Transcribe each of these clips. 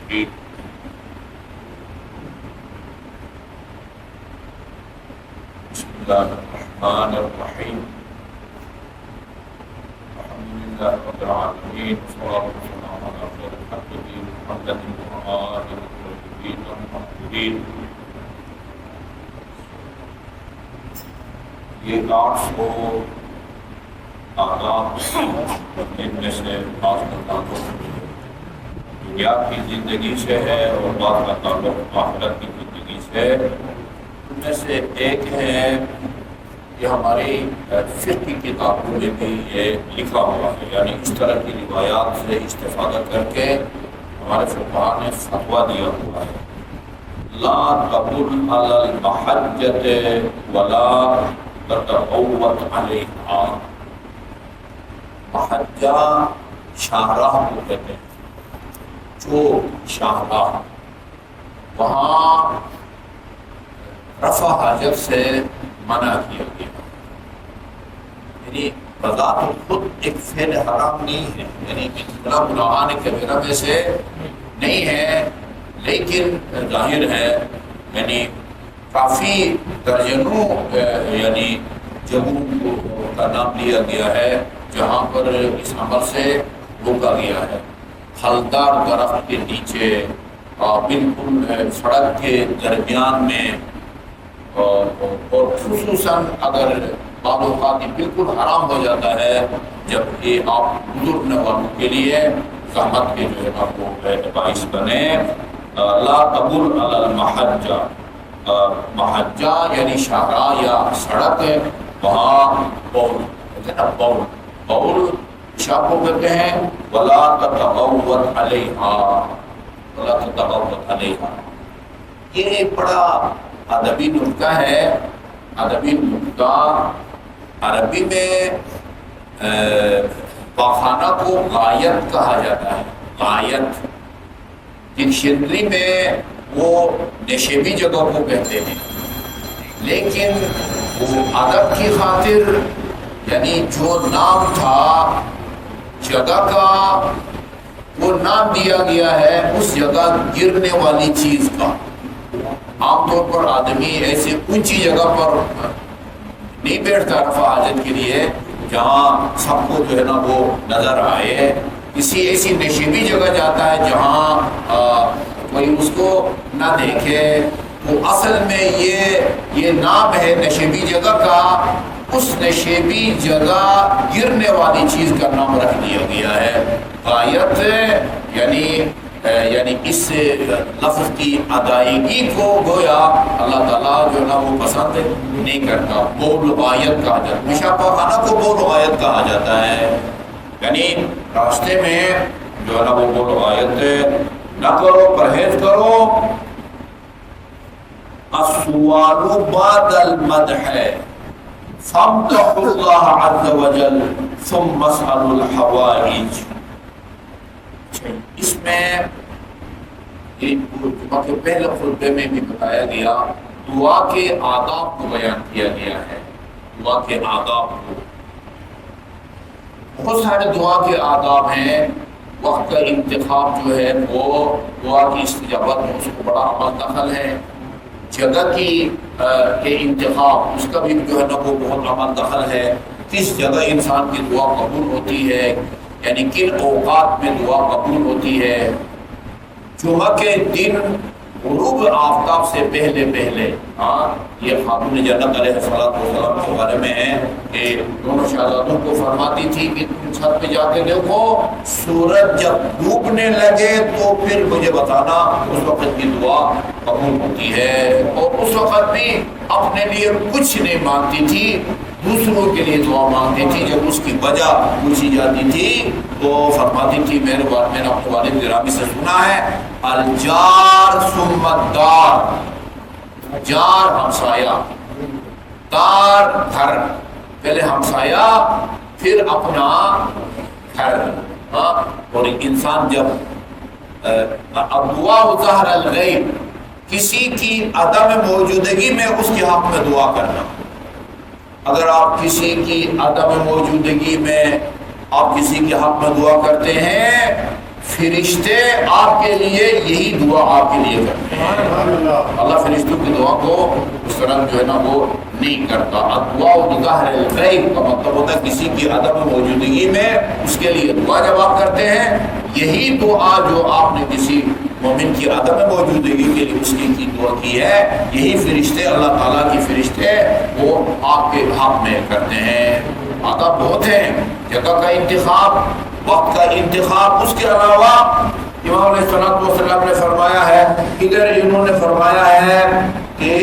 الرحيم بسم الله الرحمن الرحيم الحمد لله رب العالمين والصلاة والسلام على خير خلقه محمد وآله الطيبين المطهرين. یہ 800 آداب ان میں سے بعض کا تعلق دنیا کی زندگی سے ہے اور بعض کا تعلق آخرت کی زندگی سے. ان میں سے ایک ہے کہ ہماری فقہ کی کتابوں میں بھی یہ لکھا ہوا ہے، یعنی اس طرح کی روایات سے استفادہ کر کے ہمارے فقہاء نے فتویٰ دیا ہوا ہے. لا تبل علی المحجۃ ولا تتقوت علیہا. محجہ شاہراہ کو کہتے ہیں، جو شاہراہ وہاں رفع حاجت سے منع کیا گیا، یعنی بذات خود ایک فعل حرام نہیں ہے، یعنی گناہان کبیرہ میں سے نہیں ہے، لیکن ظاہر ہے یعنی کافی درجنوں یعنی جگہوں کا نام لیا گیا ہے جہاں پر اس عمل سے روکا گیا ہے. پھلدار درخت کے نیچے بالکل سڑک کے درمیان میں، اور خصوصاً اگر بعض اوقات بالکل حرام ہو جاتا ہے جب یہ آپ گزرنے والوں کے لیے زحمت کے جو ہے نا وہ باعث بنے. لا تبل علی المحجہ، محجہ یعنی شاہراہ یا سڑک، وہاں بول کہتے ہیں نا، بول شاہ کو کہتے ہیں. ولا تتغوط علیہا، ولا تتغوط علیہا. یہ بڑا ادبی نکتہ ہے. ادبی نکتہ عربی میں پاخانہ کو غایت کہا جاتا ہے. غایت ڈکشنری میں وہ نشیبی جگہ کو کہتے ہیں، لیکن وہ ادب کی خاطر یعنی جو نام تھا جگہ کا، وہ نام دیا گیا ہے اس جگہ گرنے والی چیز کا. عام طور پر آدمی ایسے اونچی جگہ پر نہیں بیٹھتا رفع حاجت کے لیے جہاں سب کو جو ہے نا وہ نظر آئے. کسی ایسی نشیبی جگہ جاتا ہے جہاں کوئی اس کو نہ دیکھے. تو اصل میں یہ نام ہے نشیبی جگہ کا، اس نشیبی جگہ گرنے والی چیز کا نام رکھ دیا گیا ہے. غایت یعنی اس لفظ کی ادائیگی کو گویا اللہ تعالیٰ جو ہے نا وہ پسند نہیں کرتا. بول غایت کہا جاتا ہے، ہمیشہ پاخانہ کو بول غایت کہا جاتا ہے. یعنی راستے میں جو ہے نا وہ بول غایت نہ کرو، پرہیز کرو. السوال بعد المدح فامدحوا اللہ عز وجل ثم اسألوا الحوائج. اس میں پہلے خطبے میں بھی بتایا گیا دعا کے آداب کو بیان کیا گیا ہے. دعا کے آداب کو بہت سارے دعا کے آداب ہیں. وقت کا انتخاب جو ہے وہ دعا کی استجابت میں اس کو بڑا عمل دخل ہے. جگہ کے انتخاب اس کا بھی جو ہے نا وہ بہت عمل دخل ہے. کس جگہ انسان کی دعا قبول ہوتی ہے، یعنی کن اوقات میں دعا قبول ہوتی ہے. جمعہ کے دن غروب آفتاب سے پہلے یہ خاتون جنت علیہ السلام کے بارے میں ہے کہ دونوں شہزادوں کو فرماتی تھی کہ تم چھت پہ جا کے دیکھو، سورج جب ڈوبنے لگے تو پھر مجھے بتانا. اس وقت کی دعا قبول ہوتی ہے. اور اس وقت بھی اپنے لیے کچھ نہیں مانگتی تھی، دوسروں کے لیے دعا مانگتی تھی. جب اس کی وجہ پوچھی جاتی تھی تو فرماتی تھی میں نے اپنے والد گرامی سے سنا ہے الجار ثم الدار. جار ہمسایہ، دار گھر، پہلے ہمسایہ پھر اپنا گھر. اور انسان جب دعا ظہر الغیب، کسی کی عدم موجودگی میں اس کے حق میں دعا کرنا. اگر آپ کسی کی عدم موجودگی میں آپ کسی کے حق میں دعا کرتے ہیں فرشتے آپ کے لیے یہی دعا آپ کے لیے کرتے ہیں. اللہ فرشتوں کی دعا کو اس طرح جو ہے نا وہ نہیں کرتا. دعا بظاہر الغیب کا مطلب ہوتا ہے کسی کی عدم موجودگی میں اس کے لیے دعا جب آپ کرتے ہیں، یہی دعا جو آپ نے کسی مومن کی عدم موجودگی کے لیے اس کی دعا کی ہے، یہی فرشتے اللہ تعالیٰ کی فرشتے وہ آپ کے حق میں کرتے ہیں. آداب بہت ہیں، جگہ کا انتخاب، وقت کا انتخاب. اس کے علاوہ امام علیہ السلام نے فرمایا ہے، ادھر انہوں نے فرمایا ہے کہ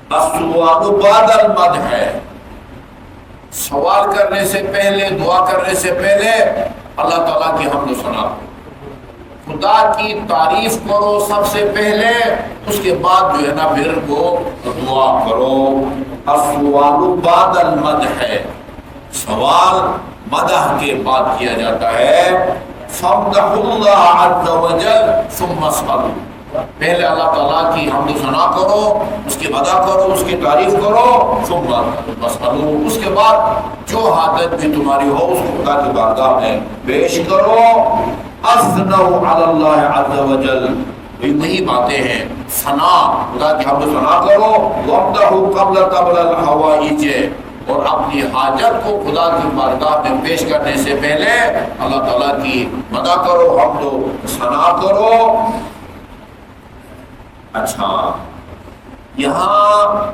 السؤال بعد المدح ہے، سوال کرنے سے پہلے، دعا کرنے سے پہلے اللہ تعالیٰ کی حمد و ثنا، خدا کی تعریف کرو سب سے پہلے، اس کے بعد جو ہے نا پھر وہ دعا کرو. السؤال بعد المدح ہے، سوال مدح کے بعد کیا جاتا ہے. فامدحوا اللہ عز وجل ثم اسألوا، پہلے اللہ تعالیٰ کی حمد و ثنا کرو، اس کی مدح کرو، اس کی تعریف کرو. ثم اسألوا، اس کے بعد جو حاجت بھی تمہاری ہو اس کو خدا کی بارگاہ میں پیش کرو. اثنوا علی اللہ عز وجل، وہی باتیں ہیں، ثنا، خدا کی حمد و ثنا کرو. وامدحوا قبل الحوائج، اور اپنی حاجت کو خدا کی بارگاہ میں پیش کرنے سے پہلے اللہ تعالیٰ کی مدح کرو، حمد و ثنا کرو. اچھا، یہاں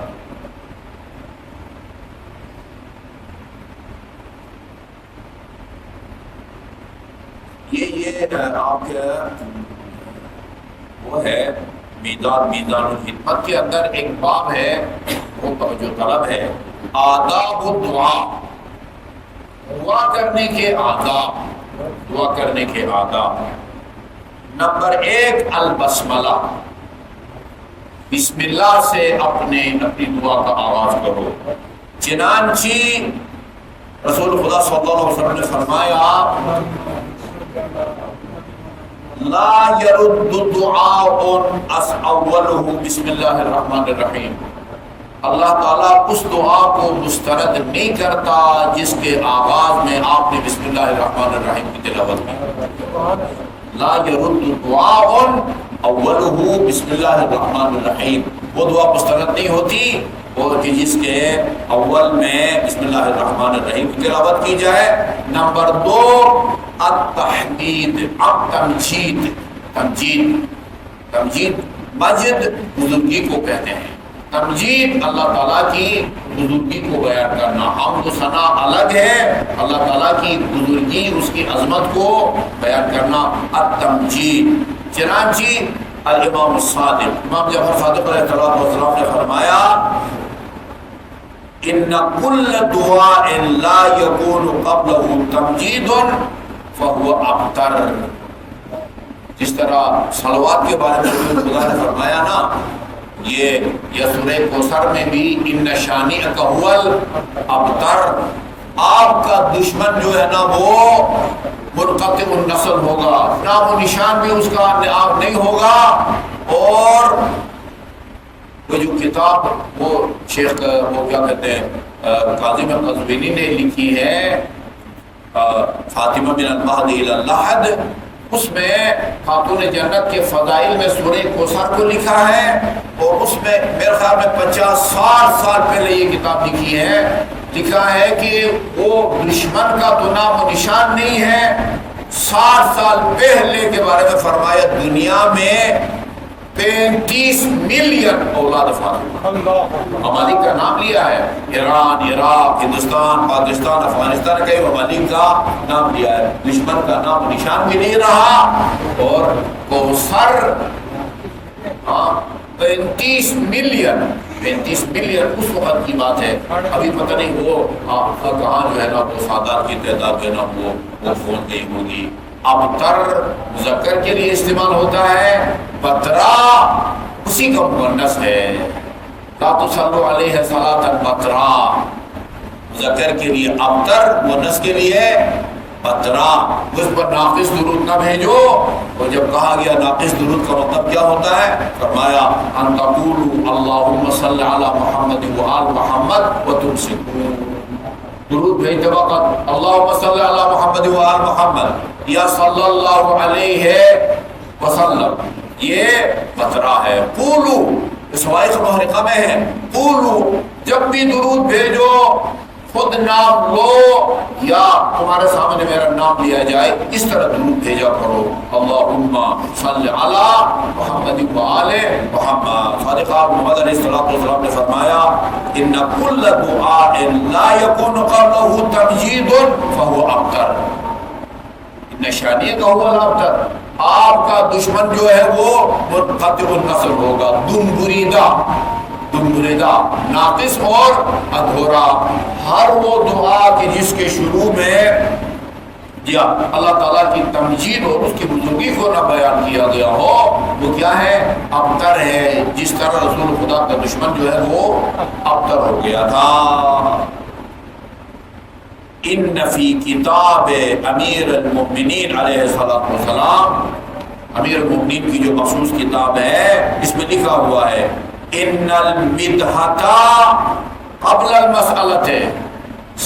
یہ آپ وہ ہے میدان الخدمت کے اندر ایک باب ہے، وہ جو طلب ہے آداب الدعا، دعا کرنے کے آداب. دعا کرنے کے آداب نمبر 1 البسملہ، بسم اللہ سے اپنی دعا کا آغاز کرو. چنانچہ رسول خدا صلی اللہ علیہ وسلم نے فرمایا لا يرد دعاء اولہ بسم اللہ الرحمن الرحیم، اللہ تعالیٰ اس دعا کو مسترد نہیں کرتا جس کے آغاز میں آپ نے بسم اللہ الرحمن الرحیم کی تلاوت کی. لا يرد دعاء اولہ بسم اللہ الرحمن الرحیم، وہ دعا مسترد نہیں ہوتی اور کہ جس کے اول میں بسم اللہ الرحمن الرحیم کی تلاوت کی جائے. نمبر 2 التحمید، تمجید مجد بزرگی کو کہتے ہیں. تمجید اللہ تعالیٰ کی بزرگی کو بیان کرنا. حمد و ثنا الگ ہے، اللہ تعالیٰ کی بزرگی، اس کی عظمت کو بیان کرنا التمجید. چنانچہ الامام الصادق، امام جعفر صادق علیہ السلام نے فرمایا ان کل دعاء لا یکون قبلہ تمجید فہو ابتر. جس طرح صلوات کے بارے میں خدا نے فرمایا نا، یہ سورہ کوثر میں بھی ان شانئک ھو الابتر، آپ کا دشمن جو ہے نا وہ منقطع النسل ہوگا، نام و نشان بھی اس کا نہیں ہوگا. اور وہ جو کتاب وہ شیخ وہ کیا کہتے ہیں کاظم قزوینی نے لکھی ہے فاطمہ بن المہدی الی اللحد، اس میں خاتون جنت کے فضائل میں سورہ کوثر کو لکھا ہے. اور اس میں میرے خیال میں 50-60 سال پہلے یہ کتاب لکھی ہے. لکھا ہے کہ وہ دشمن کا تو نام و نشان نہیں ہے. 60 سال پہلے کے بارے میں فرمایا دنیا میں 35 ملین اولاد فاطمہ، ممالک کا نام لیا ہے، ایران، عراق، ہندوستان، پاکستان، افغانستان، کئی ممالک کا نام لیا ہے. دشمن کا نام و نشان بھی نہیں رہا. اور کوثر 35 ملین اس وقت کی بات ہے. ابھی پتہ نہیں وہ کہاں جو ہے نا وہ سادات کی تعداد جو ہے نا وہ پہنچ گئی ہوگی. ابتر مذکر کے لیے استعمال ہوتا ہے، بترا اسی کا مؤنث ہے. لا تصلوا علیہ صلاۃ بترا، مذکر کے لیے ابتر، مؤنث کے لیے بترا. اس پر ناقص درود نہ بھیجو. اور جب کہا گیا ناقص درود کا مطلب کیا ہوتا ہے، فرمایا ان تقولوا اللهم صل علی محمد و آل محمد وتمسكوا، درود بھیجتے وقت اللہم صلی علی محمد و آل محمد یا صلی اللہ علیہ وسلم یہ بطرہ ہے. قولو اس واقع محرقہ میں ہے قولو جب بھی درود بھیجو خود نام لو یا تمہارے سامنے میرا نام لیا جائے اس طرح درود بھیجا کرو. اللہم صلی علی محمد و آل محمد. صادق محمد علیہ السلام نے فرمایا ان کل دعاء لا یکون قبلہ تمجید فہو ابتر. ان شانی کا ہوا الابتر آپ کا دشمن جو ہے وہ منقطع النسل ہوگا، دم بریدہ ناقص اور ادھورا. ہر وہ دعا کہ جس کے شروع میں یا اللہ تعالیٰ کی تمجید اور اس کی بزرگی کو نہ بیان کیا گیا ہو وہ کیا ہے؟ ابتر ہے. جس طرح رسول خدا کا دشمن جو ہے وہ ابتر ہو گیا تھا. ان فی کتاب امیر المؤمنین علیہ السلام، امیر المؤمنین کی جو مخصوص کتاب ہے اس میں لکھا ہوا ہے ان المدحۃ قبل المسألۃ،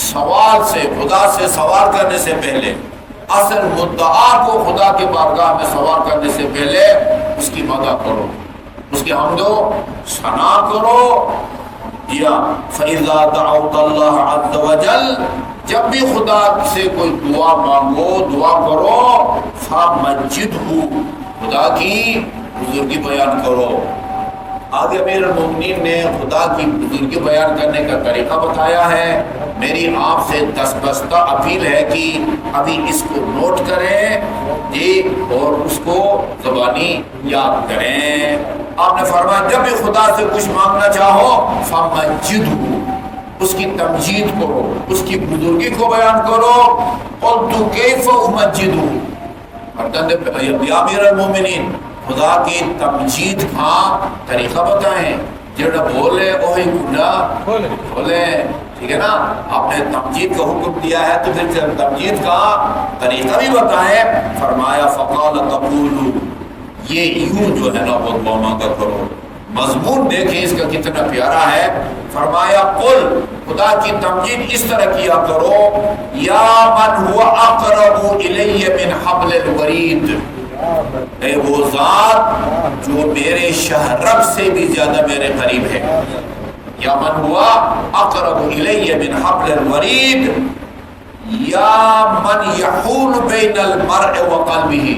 سوال سے خدا سے سوال کرنے سے پہلے، اصل مدعا کو خدا کے بارگاہ میں سوال کرنے سے پہلے اس کی مدح کرو، اس کی حمد و ثنا کرو. یا فَإِذَا دَعَوْتَ اللَّهَ عَزَّ وَجَلَّ جب بھی خدا سے کوئی دعا مانگو دعا کرو فَمَجِّدْهُ خدا کی بزرگی بیان کرو. آگے امیر المؤمنین نے خدا کی بزرگی بیان کرنے کا طریقہ بتایا ہے. میری آپ سے دستبستہ اپیل ہے کہ ابھی اس کو نوٹ کریں جی اور اس کو زبانی یاد کریں. آپ نے فرمایا جب بھی خدا سے کچھ مانگنا چاہو فَمَجِّدْهُ اس کی تمجید کرو، اس کی بزرگی کو بیان کرو. قُلْتُ كَيْفَ أُمَجِّدُهُ یا امیر المؤمنین خدا کی تمجید کا طریقہ بتائیں. جڑا بولے وہی گناہ بولے، ٹھیک ہے نا. آپ نے تمجید کا حکم دیا ہے تو پھر تمجید کا طریقہ بھی بتائیں. فرمایا فقال تقولوا یہ یوں جو ہے نا بہت دعا مانگا کرو. مضمون دیکھیں اس کا کتنا پیارا ہے. فرمایا قل خدا کی تمجید اس طرح کیا کرو یا من هو اقرب الی من حبل الورید، اے وہ ذات جو میرے شہرب سے بھی زیادہ میرے قریب ہے. یا من ہوا اقرب الی من حبل الورید یا من یحول بین المرء وقلبہ،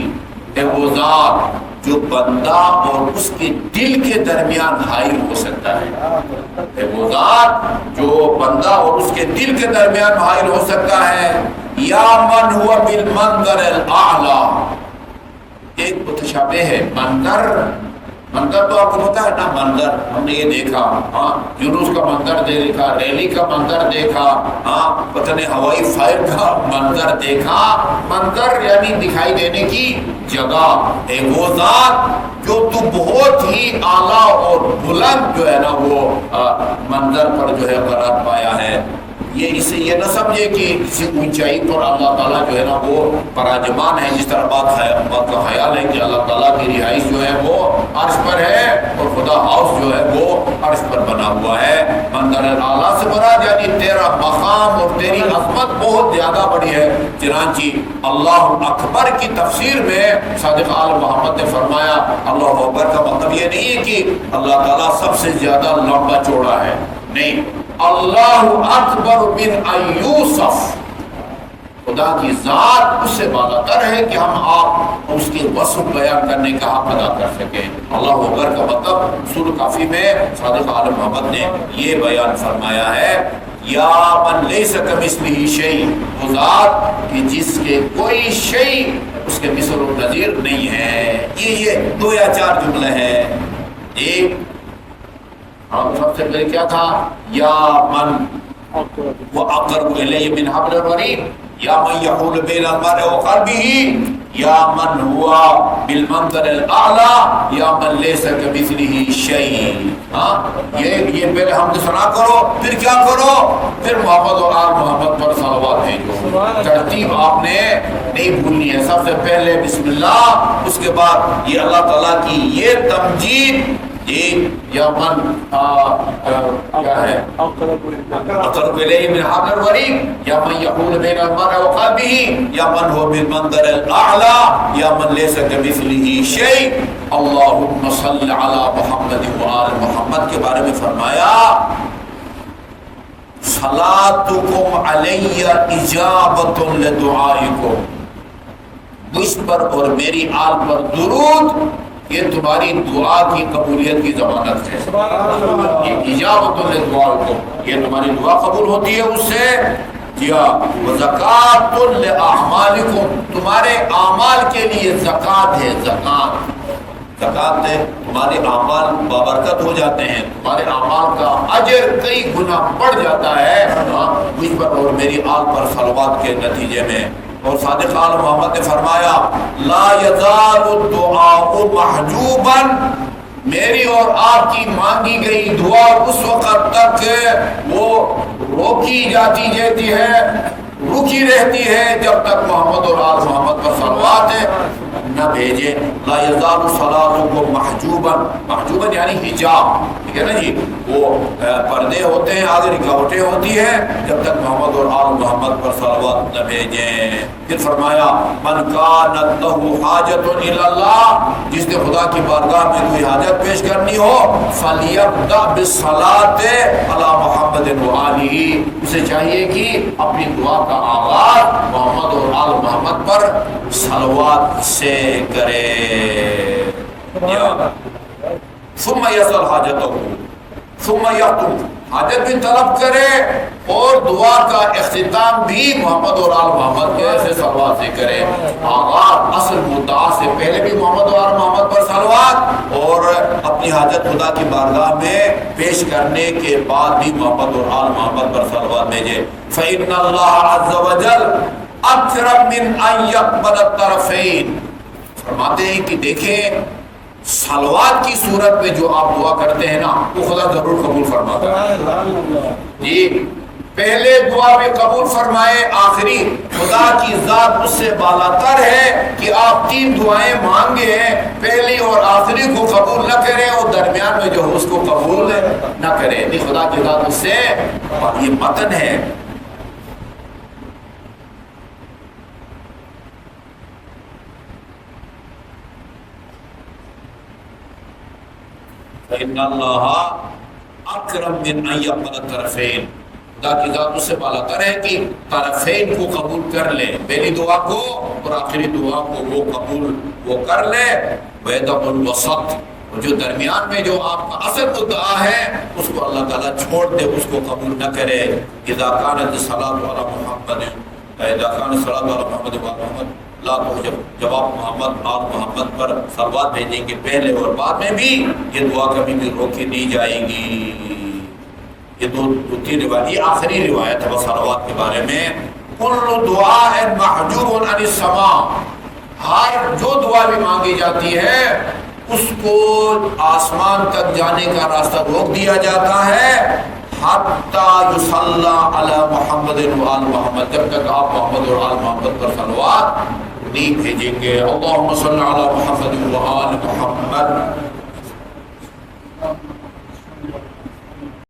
اے وہ ذات جو بندہ اور اس کے دل کے درمیان حائل ہو سکتا ہے. اے وہ ذات جو بندہ اور اس کے دل کے درمیان حائل ہو سکتا ہے. یا من ہوا بالمنظر الاعلی، ایک متشابہ ہے منظر تو آپ کو پتا ہے نا. منظر ہم نے یہ دیکھا، ہاں جلوس کا منظر دیکھا، ریلی کا منظر دیکھا، ہاں پتہ نہیں ہوائی فائر کا منظر دیکھا. منظر یعنی دکھائی دینے کی جگہ. ایک وہ ذات جو تو بہت ہی اعلیٰ اور بلند جو ہے نا وہ منظر پر جو ہے قرار پایا ہے. یہ اسے یہ نہ سمجھے کہ کسی اونچائی پر اللہ تعالیٰ جو ہے نا وہ پراجمان ہے. جس طرح بات کا خیال ہے کہ اللہ تعالیٰ کی رہائش جو ہے وہ عرش پر ہے اور خدا ہاؤس جو ہے وہ عرش پر بنا ہوا ہے. منظر اعلیٰ سے مراد یعنی تیرا مقام اور تیری عظمت بہت زیادہ بڑی ہے. چنانچہ اللہ اکبر کی تفسیر میں صادق آل محمد نے فرمایا اللہ اکبر کا مطلب یہ نہیں ہے کہ اللہ تعالیٰ سب سے زیادہ لمبا چوڑا ہے، نہیں. اللہ اکبر من ان یوصف، خدا کی ذات اس سے بالا تر ہے کہ ہم آپ اس کے وصف بیان کرنے کا حق ادا کر سکیں. اللہ اکبر کا مطلب سورۃ کافی میں صادق آل محمد نے یہ بیان فرمایا ہے یا من لیس کمثلہ شیء، وہ ذات کہ جس کے کوئی شیء اس کے مثل و نظیر نہیں ہے. یہ 2 یا 4 جملے ہیں. ایک سب سے پہلے کیا تھا؟ یا من وہ اقرب الی من حبل الورید یا من یحول بین المرء وقلبہ یا من ہوا بالمنظر الاعلی یا من لیس کمثلہ شیء. ہاں یہ پہلے حمد ثنا کرو، پھر کیا کرو؟ پھر محمد اور آل محمد پر صلوات بھیجو. ترتیب آپ نے نہیں بھولنی ہے. سب سے پہلے بسم اللہ، اس کے بعد یہ اللہ تعالیٰ کی یہ تمجید جی یا من کیا ہے اقرب الیہ من حبل الورید یا من یحول بین المرء وقلبہ یا من هو بالمنظر الاعلی یا من لیس کمثلہ شیء اللہم صل علی محمد وآل محمد کے بارے میں فرمایا صلاتکم علی اجابۃ لدعائکم، مجھ پر اور میری آل پر درود یہ تمہاری دعا کی قبولیت کی ضمانت ہے. یہ اجابۃ لدعائکم، یہ تمہاری دعا قبول ہوتی ہے اس سے. یا وزکات لاعمالکم، تمہارے اعمال کے لیے زکات ہے. زکات ہے تمہارے اعمال بابرکت ہو جاتے ہیں، تمہارے اعمال کا اجر کئی گنا بڑھ جاتا ہے مجھ پر اور میری آل پر صلوات کے نتیجے میں. اور صادق آل محمد نے فرمایا لا یزال الدعاء محجوبا، میری اور آپ کی مانگی گئی دعا اس وقت تک وہ روکی جاتی رہتی ہے جب تک محمد اور آل محمد پر صلوات نہ بھیجے. لا یزال صلاتکم محجوبا یعنی حجاب، ٹھیک ہے نا جی، وہ پردے ہوتے ہیں، آگے رکاوٹیں ہوتی ہیں جب تک محمد اور آل محمد پر صلوات نہ بھیجیں. پھر فرمایا من کانت لہ حاجۃ الی اللہ، جس نے خدا کی بارگاہ میں کوئی حاجت پیش کرنی ہو فلیبدأ بالصلاۃ علی محمد وآلہ، اسے چاہیے کہ اپنی دعا کا آغاز محمد اور آل محمد پر صلوات سے کرے. ثم یسأل حاجتہ، ثم یختم، حاجت بھی طلب کرے اور دعا کا اختتام بھی محمد اور آل محمد کے ایسے صلوات سے کرے. آغاز اصل مدعا سے پہلے بھی محمد اور آل محمد پر صلوات، اور اپنی حاجت خدا کی بارگاہ میں پیش کرنے کے بعد بھی محمد اور آل محمد پر صلوات بھیجے. فإن اللہ عز وجل اکرم من ان یقبل الطرفین، فرماتے ہیں کہ دیکھیں صلوات کی صورت میں جو آپ دعا کرتے ہیں نا وہ خدا ضرور قبول فرماتا ہے. جی پہلے دعا میں قبول فرمائے، آخری خدا کی ذات اس سے بالاتر ہے کہ آپ 3 دعائیں مانگے ہیں، پہلی اور آخری کو قبول نہ کریں اور درمیان میں جو ہے اس کو قبول نہ کریں. نہیں، خدا کی ذات اس سے، اور یہ متن ہے. فإن اللہ اکرم من ان یقبل الطرفین، خدا کی ذات اس سے بالاتر ہے کہ طرفین کو قبول کر لے، پہلی دعا کو اور آخری دعا کو وہ قبول وہ کر لے. وَيَدَعُ الْوَسَطِ، اور جو درمیان میں جو آپ کا اصل دعا ہے اس کو اللہ تعالیٰ چھوڑ دے، اس کو قبول نہ کرے. اذا كانت الصلاة على محمد، اذا كانت الصلاة على محمد وعلى محمد، لا تو جب آپ محمد آل محمد پر صلوات بھیجیں گے پہلے اور بعد میں بھی، یہ دعا کبھی بھی روکی نہیں جائے گی. یہ دو 3 روایت، یہ آخری روایت ہے صلوات کے بارے میں. کل دعاء محجوب عن السماء، ہر جو دعا بھی مانگی جاتی ہے اس کو آسمان تک جانے کا راستہ روک دیا جاتا ہے. حتی یصلی علی محمد وآل محمد، جب تک آپ محمد اور آل محمد پر صلوات نہیں بھیجیں گے. اللہم صل علی محمد وآل محمد